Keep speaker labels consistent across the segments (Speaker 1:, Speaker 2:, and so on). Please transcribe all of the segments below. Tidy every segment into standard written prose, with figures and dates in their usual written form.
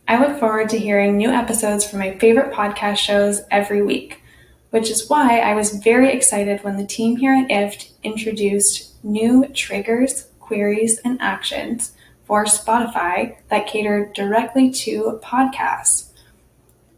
Speaker 1: I look forward to hearing new episodes from my favorite podcast shows every week, which is why I was very excited when the team here at IFT introduced new triggers, queries, and actions for Spotify that cater directly to podcasts.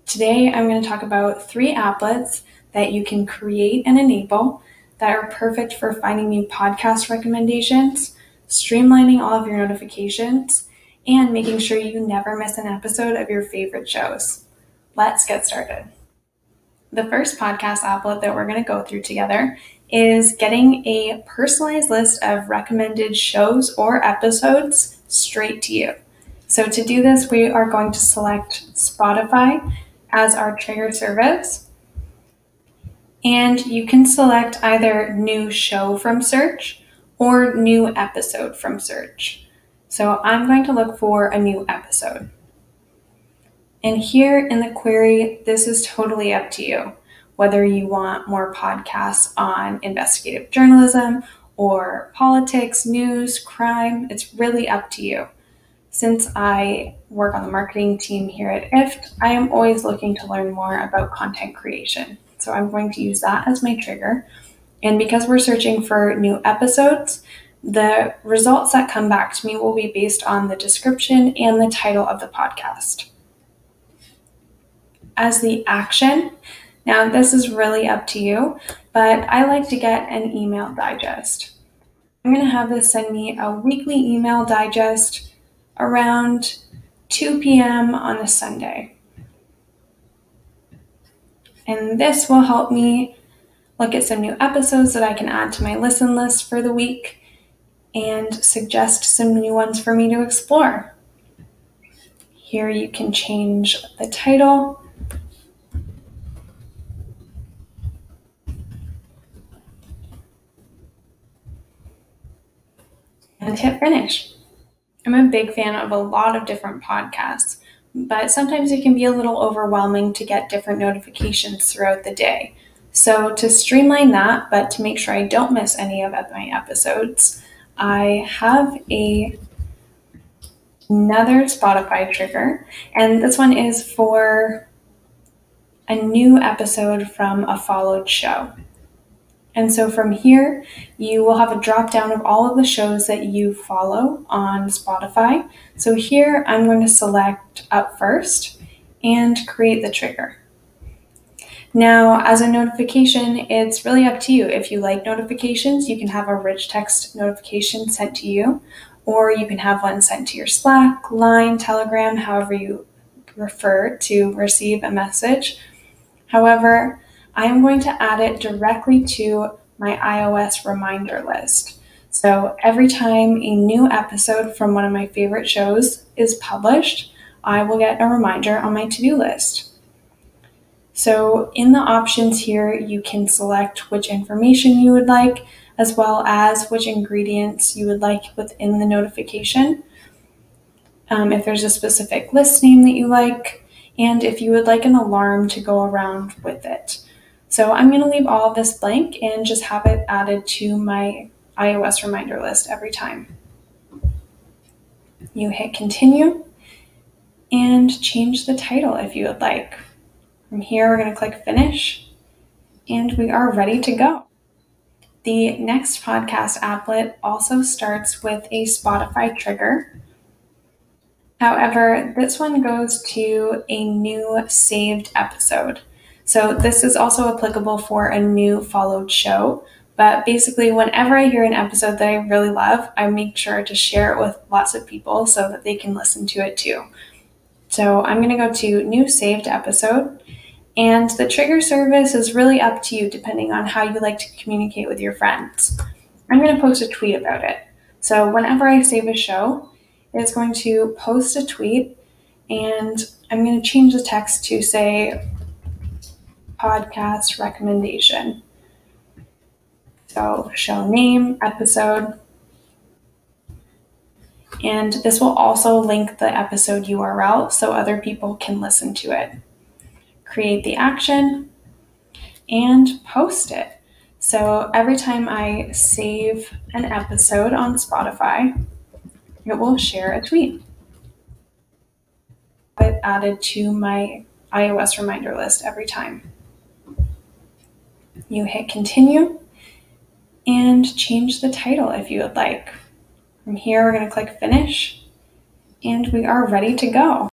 Speaker 1: Today, I'm going to talk about 3 applets that you can create and enable that are perfect for finding new podcast recommendations, streamlining all of your notifications, and making sure you never miss an episode of your favorite shows. Let's get started. The first podcast applet that we're going to go through together is getting a personalized list of recommended shows or episodes straight to you. So to do this, we are going to select Spotify as our trigger service. And you can select either new show from search or new episode from search. So I'm going to look for a new episode. And here in the query, this is totally up to you, whether you want more podcasts on investigative journalism or politics, news, crime, it's really up to you. Since I work on the marketing team here at IFT, I am always looking to learn more about content creation. So I'm going to use that as my trigger. And because we're searching for new episodes, the results that come back to me will be based on the description and the title of the podcast. As the action, now this is really up to you, but I like to get an email digest. I'm going to have this send me a weekly email digest around 2 p.m. on a Sunday. And this will help me look at some new episodes that I can add to my listen list for the week and suggest some new ones for me to explore. Here you can change the title. And hit finish. I'm a big fan of a lot of different podcasts, but sometimes it can be a little overwhelming to get different notifications throughout the day. So to streamline that, but to make sure I don't miss any of my episodes, I have another Spotify trigger, and this one is for a new episode from a followed show. And so from here, you will have a drop down of all of the shows that you follow on Spotify. So here I'm going to select Up First and create the trigger. Now, as a notification, it's really up to you. If you like notifications, you can have a rich text notification sent to you, or you can have one sent to your Slack, Line, Telegram, however you prefer to receive a message. However, I am going to add it directly to my iOS reminder list. So every time a new episode from one of my favorite shows is published, I will get a reminder on my to-do list. So in the options here, you can select which information you would like, as well as which ingredients you would like within the notification. If there's a specific list name that you like, and if you would like an alarm to go around with it. So I'm going to leave all of this blank and just have it added to my iOS reminder list every time. You hit continue and change the title if you would like. From here, we're going to click finish and we are ready to go. The next podcast applet also starts with a Spotify trigger. However, this one goes to a new saved episode. So this is also applicable for a new followed show, but basically whenever I hear an episode that I really love, I make sure to share it with lots of people so that they can listen to it too. So I'm going to go to new saved episode, and the trigger service is really up to you depending on how you like to communicate with your friends. I'm going to post a tweet about it. So whenever I save a show, it's going to post a tweet, and I'm going to change the text to say, podcast recommendation. So show name, episode, and this will also link the episode URL so other people can listen to it. Create the action and post it. So every time I save an episode on Spotify, it will share a tweet. But added to my iOS reminder list every time. You hit continue and change the title if you would like. From here, we're going to click finish and we are ready to go.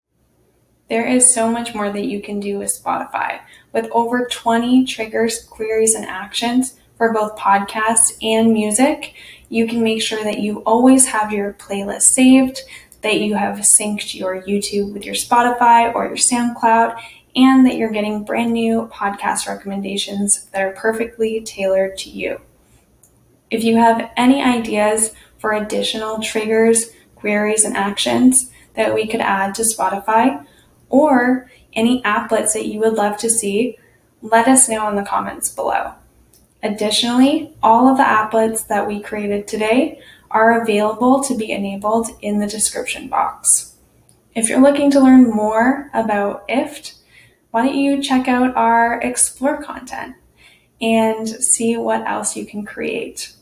Speaker 1: There is so much more that you can do with Spotify. With over 20 triggers, queries, and actions for both podcasts and music, you can make sure that you always have your playlist saved, that you have synced your YouTube with your Spotify or your SoundCloud, and that you're getting brand new podcast recommendations that are perfectly tailored to you. If you have any ideas for additional triggers, queries, and actions that we could add to Spotify, or any applets that you would love to see, let us know in the comments below. Additionally, all of the applets that we created today are available to be enabled in the description box. If you're looking to learn more about IFTTT, why don't you check out our Explore content and see what else you can create.